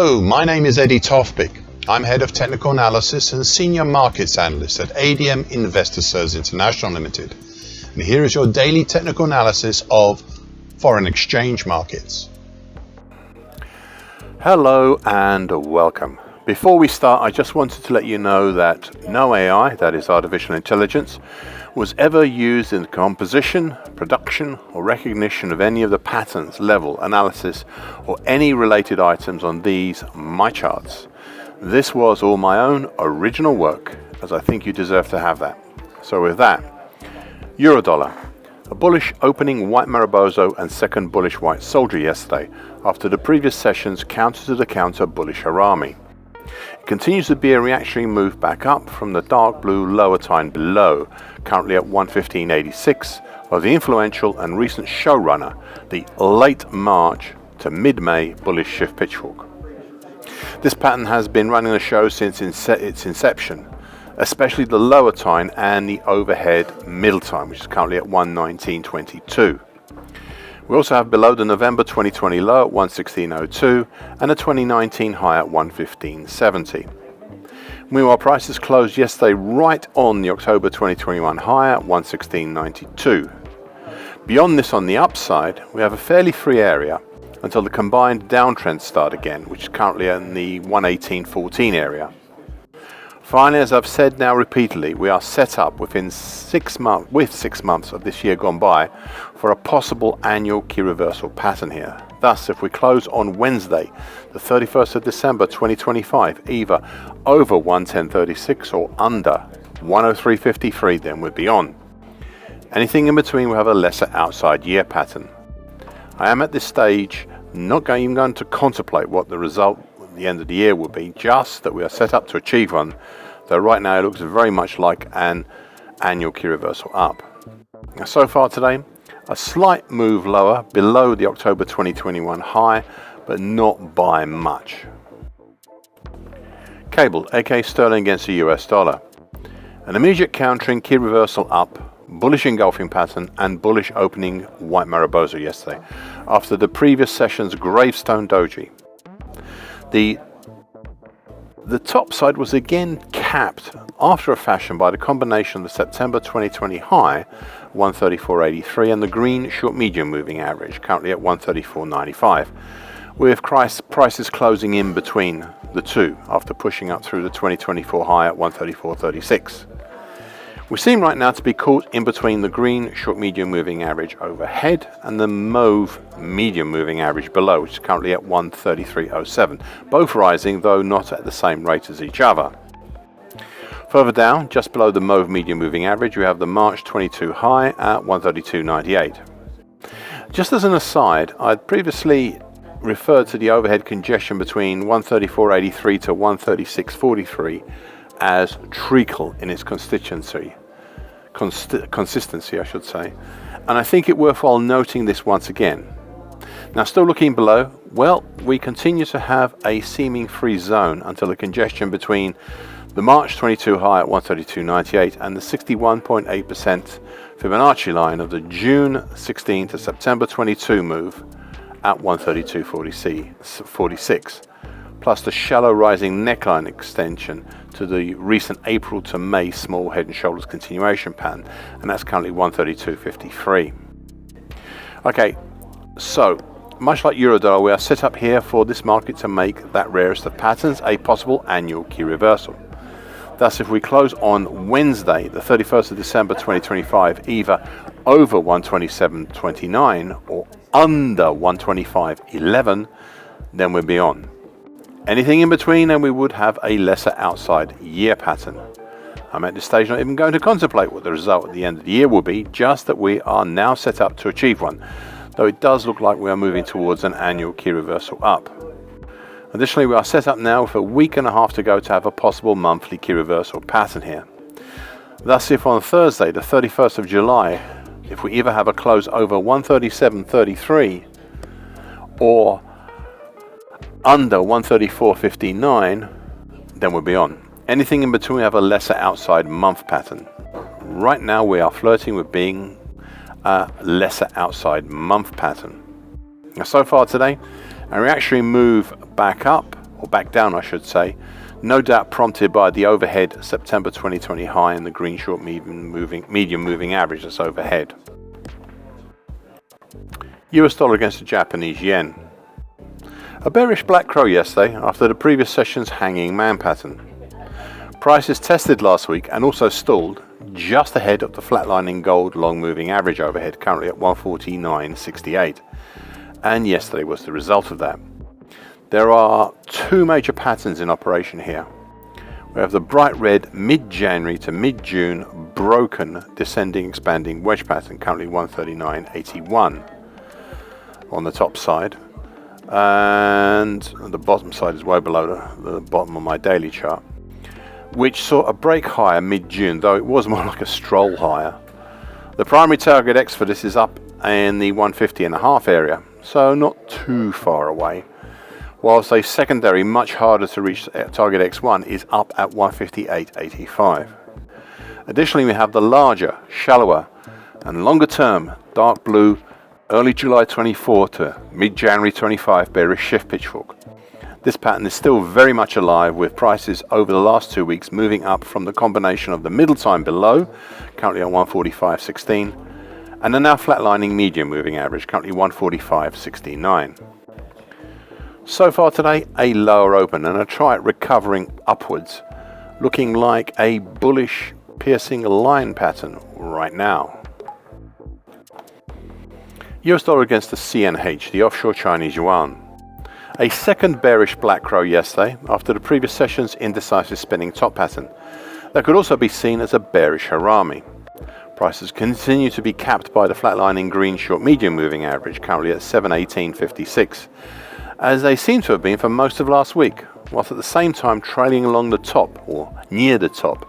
Hello, my name is Eddie Tofpik. I'm Head of Technical Analysis and Senior Markets Analyst at ADM Investor Services International Limited. And here is your daily technical analysis of foreign exchange markets. Hello and welcome. Before we start, I just wanted to let you know that no AI, that is artificial intelligence, was ever used in the composition, production or recognition of any of the patterns, level, analysis or any related items on these my charts. This was all my own original work, as I think you deserve to have that. So with that, Euro dollar, a bullish opening white Mariboso and second bullish white soldier yesterday after the previous session's counter to the counter bullish Harami. It continues to be a reactionary move back up from the dark blue lower time below, currently at 115.86, of the influential and recent showrunner, the late March to mid-May bullish shift pitchfork. This pattern has been running the show since its inception, especially the lower time and the overhead middle time, which is currently at 119.22. We also have below the November 2020 low at 116.02 and a 2019 high at 115.70. Meanwhile, prices closed yesterday right on the October 2021 high at 116.92. Beyond this on the upside, we have a fairly free area until the combined downtrend start again, which is currently in the 118.14 area. Finally, as I've said now repeatedly, we are set up within 6 months of this year gone by for a possible annual key reversal pattern here. Thus, if we close on Wednesday, the 31st of December 2025, either over 110.36 or under 103.53, then we'd be on. Anything in between will have a lesser outside year pattern. I am at this stage not even going to contemplate what the result at the end of the year will be, just that we are set up to achieve one, though right now it looks very much like an annual key reversal up. Now, so far today, a slight move lower below the October 2021 high, but not by much. Cable, aka sterling against the US dollar. An immediate countering key reversal up, bullish engulfing pattern and bullish opening white Mariboso yesterday after the previous session's gravestone doji. The top side was again capped after a fashion by the combination of the September 2020 high 134.83 and the green short medium moving average currently at 134.95, with prices closing in between the two after pushing up through the 2024 high at 134.36. We seem right now to be caught in between the green short medium moving average overhead and the mauve medium moving average below, which is currently at 133.07, both rising though not at the same rate as each other. Further down, just below the mauve medium moving average, we have the March 22 high at 132.98. Just as an aside, I'd previously referred to the overhead congestion between 134.83 to 136.43 as treacle in its consistency, I should say, and I think it worthwhile noting this once again. Now, still looking below, well, we continue to have a seeming free zone until the congestion between the March 22 high at 132.98 and the 61.8% Fibonacci line of the June 16 to September 22 move at 132.46. Plus the shallow rising neckline extension to the recent April to May small head and shoulders continuation pattern, and that's currently 132.53. Okay, so much like Eurodollar, we are set up here for this market to make that rarest of patterns a possible annual key reversal. Thus, if we close on Wednesday, the 31st of December 2025, either over 127.29 or under 125.11, then we'll be on. Anything in between and we would have a lesser outside year pattern. I'm at this stage not even going to contemplate what the result at the end of the year will be, just that we are now set up to achieve one, though it does look like we are moving towards an annual key reversal up. Additionally, we are set up now with a week and a half to go to have a possible monthly key reversal pattern here. Thus, if on Thursday, the 31st of July, if we either have a close over 137.33 or under 134.59, then we'll be on. Anything in between, we have a lesser outside month pattern. Right now we are flirting with being a lesser outside month pattern. Now, so far today, a reactionary move back up or back down I should say, no doubt prompted by the overhead September 2020 high and the green short medium moving average that's overhead. US dollar against the Japanese yen. A bearish black crow yesterday after the previous session's hanging man pattern. Prices tested last week and also stalled just ahead of the flatlining gold long moving average overhead, currently at 149.68, and yesterday was the result of that. There are two major patterns in operation here. We have the bright red mid-January to mid-June broken descending expanding wedge pattern, currently 139.81 on the top side, and the bottom side is way below the bottom of my daily chart, which saw a break higher mid-June, though it was more like a stroll higher. The primary target X for this is up in the 150.5 area, so not too far away, whilst a secondary, much harder to reach target X1 is up at 158.85. Additionally, we have the larger, shallower and longer term dark blue early July 24 to mid-January 25 bearish shift pitchfork. This pattern is still very much alive, with prices over the last 2 weeks moving up from the combination of the middle time below, currently on 145.16, and the now flatlining medium moving average, currently 145.69. So far today, a lower open and a chart recovering upwards, looking like a bullish piercing line pattern right now. US dollar against the CNH, the offshore Chinese yuan. A second bearish black crow yesterday after the previous session's indecisive spinning top pattern that could also be seen as a bearish harami. Prices continue to be capped by the flatlining green short medium moving average, currently at 718.56, as they seem to have been for most of last week, whilst at the same time trailing along the top, or near the top,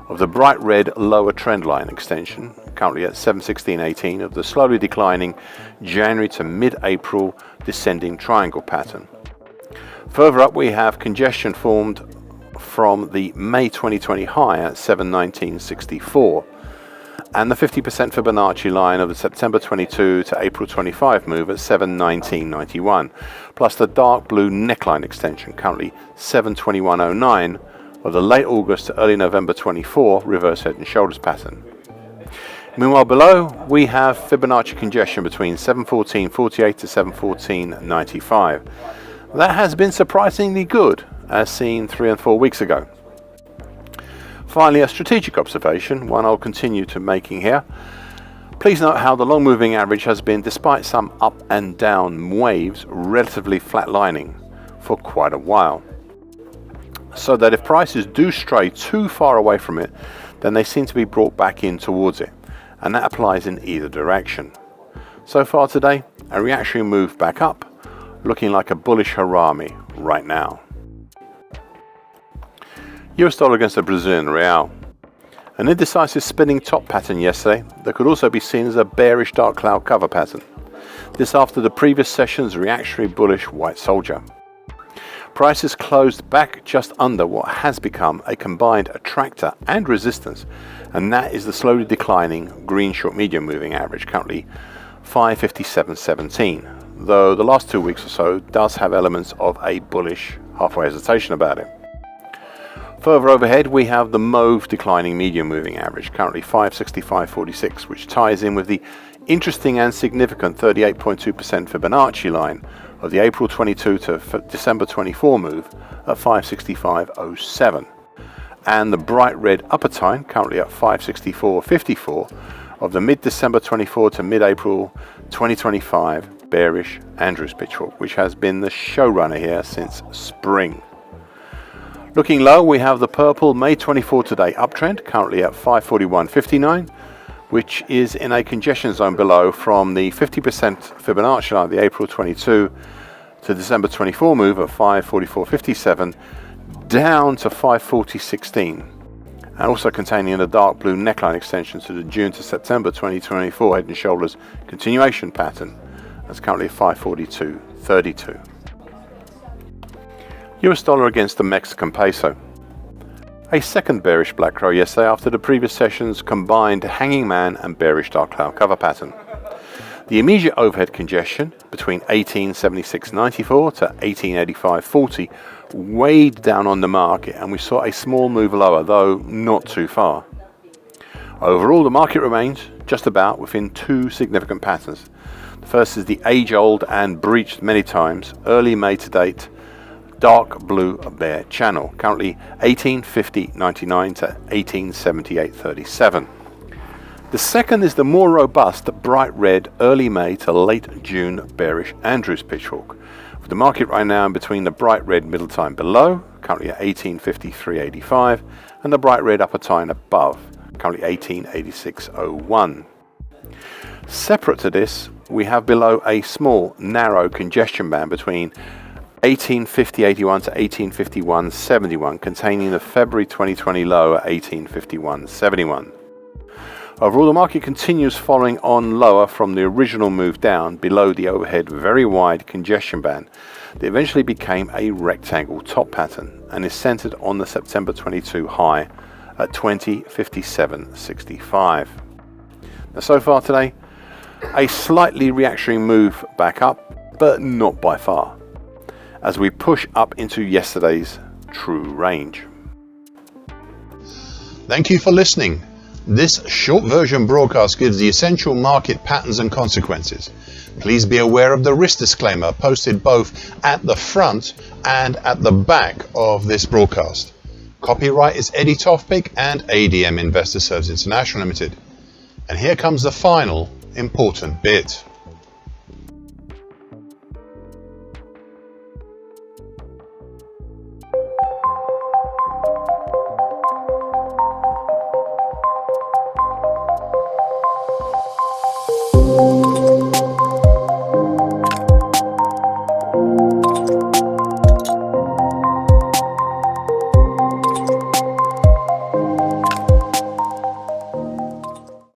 of the bright red lower trend line extension, currently at 716.18, of the slowly declining January to mid-April descending triangle pattern. Further up we have congestion formed from the May 2020 high at 719.64 and the 50% Fibonacci line of the September 22 to April 25 move at 719.91, plus the dark blue neckline extension, currently 721.09, of the late August to early November 24 reverse head and shoulders pattern. Meanwhile below we have Fibonacci congestion between 714.48 to 714.95. That has been surprisingly good, as seen 3 and 4 weeks ago. Finally, a strategic observation, one I'll continue to making here. Please note how the long moving average has been, despite some up and down waves, relatively flatlining for quite a while. So that if prices do stray too far away from it, then they seem to be brought back in towards it, and that applies in either direction. So far today, a reactionary move back up, looking like a bullish harami right now. US dollar against the Brazilian real. An indecisive spinning top pattern yesterday that could also be seen as a bearish dark cloud cover pattern. This after the previous session's reactionary bullish white soldier. Prices closed back just under what has become a combined attractor and resistance, and that is the slowly declining green short medium moving average, currently 557.17, though the last 2 weeks or so does have elements of a bullish halfway hesitation about it. Further overhead we have the mauve declining medium moving average, currently 565.46, which ties in with the interesting and significant 38.2% Fibonacci line of the April 22 to December 24 move at 565.07, and the bright red upper time, currently at 564.54, of the mid-December 24 to mid-April 2025 bearish Andrews pitchfork, which has been the showrunner here since spring. Looking low, we have the purple May 24 today uptrend, currently at 541.59, which is in a congestion zone below from the 50% Fibonacci line of the April 22 to December 24 move of 544.57 down to 540.16, and also containing a dark blue neckline extension to the June to September 2024 head and shoulders continuation pattern. That's currently 542.32. US dollar against the Mexican peso. A second bearish black crow yesterday after the previous session's combined hanging man and bearish dark cloud cover pattern. The immediate overhead congestion between 1876.94 to 1885.40 weighed down on the market, and we saw a small move lower, though not too far. Overall, the market remains just about within two significant patterns. The first is the age-old and breached many times, early May to date, dark blue bear channel, currently 1850.99 to 1878.37. The second is the more robust bright red early May to late June bearish Andrews pitchfork, with the market right now in between the bright red middle time below, currently at 1853.85, and the bright red upper time above, currently 1886.01. Separate to this, we have below a small narrow congestion band between 1850.81 to 1851.71, containing the February 2020 low at 1851.71. Overall, the market continues following on lower from the original move down below the overhead very wide congestion band that eventually became a rectangle top pattern and is centered on the September 22 high at 2057.65. Now, so far today, a slightly reactionary move back up, but not by far, as we push up into yesterday's true range. Thank you for listening. This short version broadcast gives the essential market patterns and consequences. Please be aware of the risk disclaimer posted both at the front and at the back of this broadcast. Copyright is Eddie Tofpik and ADM Investor Services International Limited. And here comes the final important bit.